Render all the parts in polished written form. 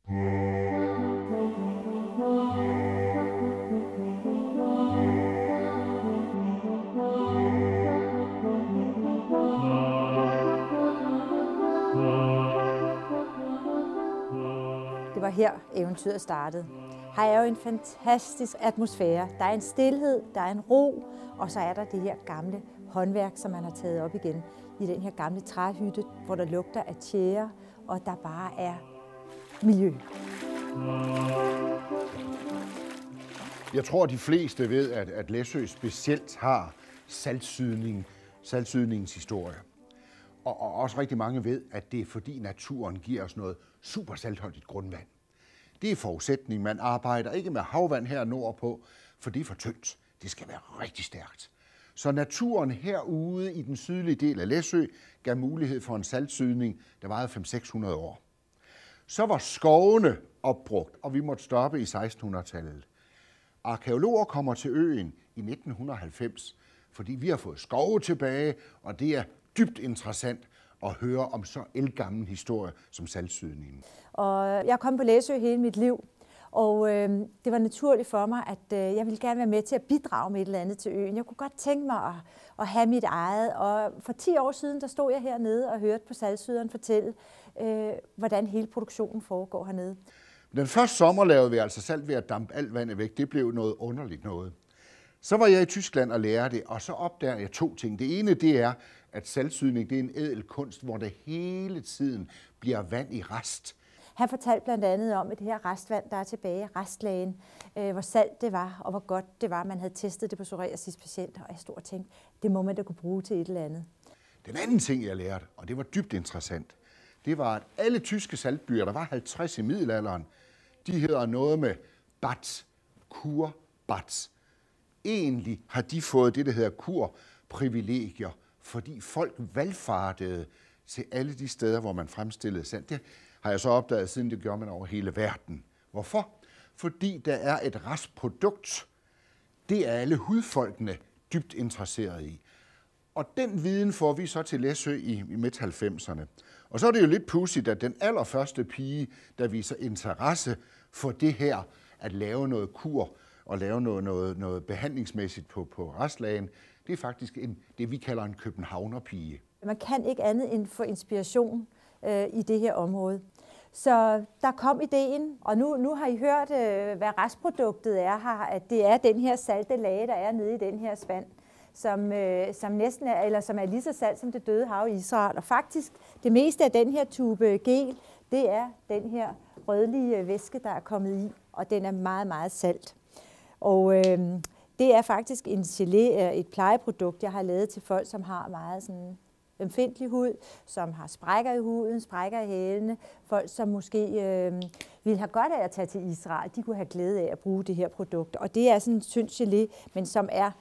Det var her eventyret startede. Her er jo en fantastisk atmosfære. Der er en stilhed, der er en ro, og så er der det her gamle håndværk, som man har taget op igen i den her gamle træhytte, hvor der lugter af tjære, og der bare er miljø. Jeg tror, de fleste ved, at Læsø specielt har saltsydningens historie. Og også rigtig mange ved, at det er fordi naturen giver os noget super saltholdigt grundvand. Det er forudsætning. Man arbejder ikke med havvand her nordpå, for det er for tyndt. Det skal være rigtig stærkt. Så naturen herude i den sydlige del af Læsø gav mulighed for en saltsydning, der varede 500-600 år. Så var skovene opbrugt, og vi måtte stoppe i 1600-tallet. Arkæologer kommer til øen i 1990, fordi vi har fået skove tilbage, og det er dybt interessant at høre om så ældgammel historie som saltsydningen. Og jeg er kommet på Læsø hele mit liv, og det var naturligt for mig, at jeg ville gerne være med til at bidrage med et eller andet til øen. Jeg kunne godt tænke mig at have mit eget, og for 10 år siden der stod jeg hernede og hørte på saltsyderen fortælle, hvordan hele produktionen foregår hernede. Den første sommer lavede vi altså salt ved at dampe alt vandet væk. Det blev noget underligt noget. Så var jeg i Tyskland og lærte det, og så opdager jeg 2 ting. Det ene, det er, at saltsydning det er en ædel kunst, hvor der hele tiden bliver vand i rest. Han fortalte blandt andet om, at det her restvand, der er tilbage, restlagen, hvor salt det var, og hvor godt det var. Man havde testet det på psoriasispatienter, og jeg stod og tænkte, det må man da kunne bruge til et eller andet. Den anden ting, jeg lærte, og det var dybt interessant, det var, at alle tyske saltbyer, der var 50 i middelalderen, de hedder noget med Bad, Kur, Bad. Egentlig har de fået det, der hedder kurprivilegier, fordi folk valgfartede til alle de steder, hvor man fremstillede salt. Det har jeg så opdaget, siden det gjorde man over hele verden. Hvorfor? Fordi der er et restprodukt. Det er alle hudfolkene dybt interesserede i. Og den viden får vi så til Læsø i midt-90'erne. Og så er det jo lidt pudsigt, at den allerførste pige, der viser interesse for det her, at lave noget kur og lave noget behandlingsmæssigt på restlagen, det er faktisk det, vi kalder en københavnerpige. Man kan ikke andet end få inspiration i det her område. Så der kom ideen, og nu har I hørt, hvad restproduktet er her, at det er den her salte lage, der er nede i den her spand, som næsten er, eller som er lige så salt som det døde hav i Israel. Og faktisk, det meste af den her tube gel, det er den her rødlige væske, der er kommet i, og den er meget, meget salt. Og det er faktisk en gelé, et plejeprodukt, jeg har lavet til folk, som har meget sådan ømfindtlig hud, som har sprækker i huden, sprækker i hælene, folk, som måske ville have godt af at tage til Israel, de kunne have glæde af at bruge det her produkt. Og det er sådan en tynd gelé, men som er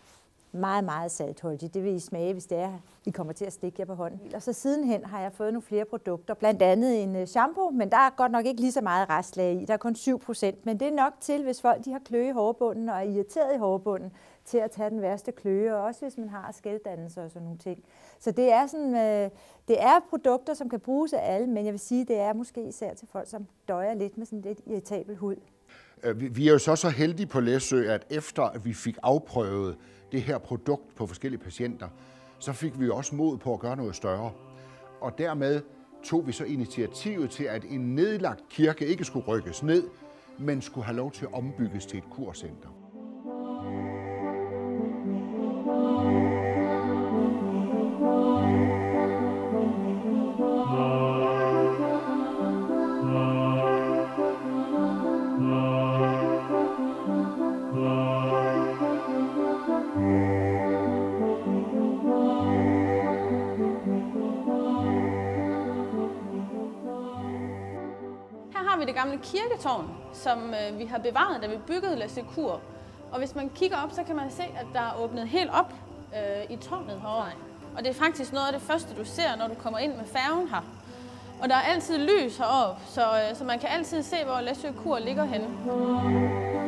meget, meget saltholdigt. Det vil I smage, hvis det er, I kommer til at stikke jer på hånden. Og så sidenhen har jeg fået nogle flere produkter, blandt andet en shampoo, men der er godt nok ikke lige så meget restlag i. Der er kun 7%, men det er nok til, hvis folk de har kløe i hårbunden og er irriteret i hårbunden, til at tage den værste kløe, og også hvis man har skældannelser og sådan nogle ting. Så det er sådan, det er produkter, som kan bruges af alle, men jeg vil sige, det er måske især til folk, som døjer lidt med sådan lidt irritabel hud. Vi er jo så heldige på Læsø, at efter at vi fik afprøvet det her produkt på forskellige patienter, så fik vi jo også mod på at gøre noget større. Og dermed tog vi så initiativet til, at en nedlagt kirke ikke skulle rykkes ned, men skulle have lov til at ombygges til et kurcenter. Det gamle kirketårn, som vi har bevaret, da vi byggede Læsø Kur. Og hvis man kigger op, så kan man se, at der er åbnet helt op i tårnet herovre. Og det er faktisk noget af det første, du ser, når du kommer ind med færgen her. Og der er altid lys heroppe, så man kan altid se, hvor Læsø Kur ligger henne.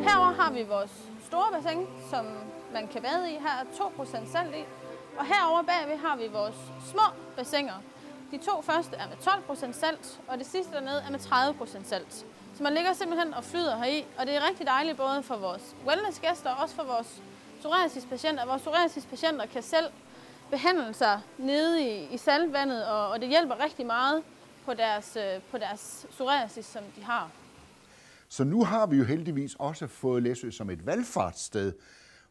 Herover har vi vores store bassin, som man kan bade i. Her er 2% salt i. Og herover bagved har vi vores små bassiner. De 2 første er med 12% salt, og det sidste dernede er med 30% salt. Så man ligger simpelthen og flyder heri, og det er rigtig dejligt både for vores wellnessgæster og også for vores psoriasispatienter. Vores psoriasispatienter kan selv behandle sig nede i saltvandet, og det hjælper rigtig meget på deres psoriasis, som de har. Så nu har vi jo heldigvis også fået Læsø som et valgfartssted,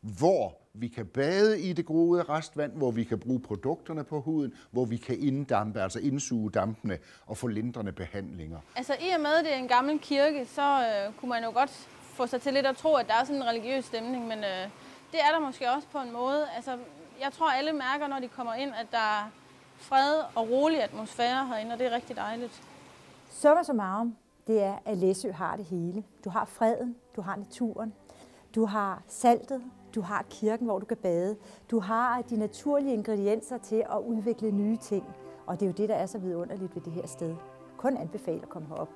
hvor vi kan bade i det gode restvand, hvor vi kan bruge produkterne på huden, hvor vi kan inddampe, altså indsuge dampene og få lindrende behandlinger. Altså i og med, at det er en gammel kirke, så kunne man jo godt få sig til lidt at tro, at der er sådan en religiøs stemning, men det er der måske også på en måde. Altså, jeg tror, alle mærker, når de kommer ind, at der er fred og rolig atmosfære herinde, og det er rigtig dejligt. Summa summarum, det er, at Læsø har det hele. Du har freden, du har naturen, du har saltet, du har kirken, hvor du kan bade. Du har de naturlige ingredienser til at udvikle nye ting. Og det er jo det, der er så vidunderligt ved det her sted. Kun anbefale at komme herop.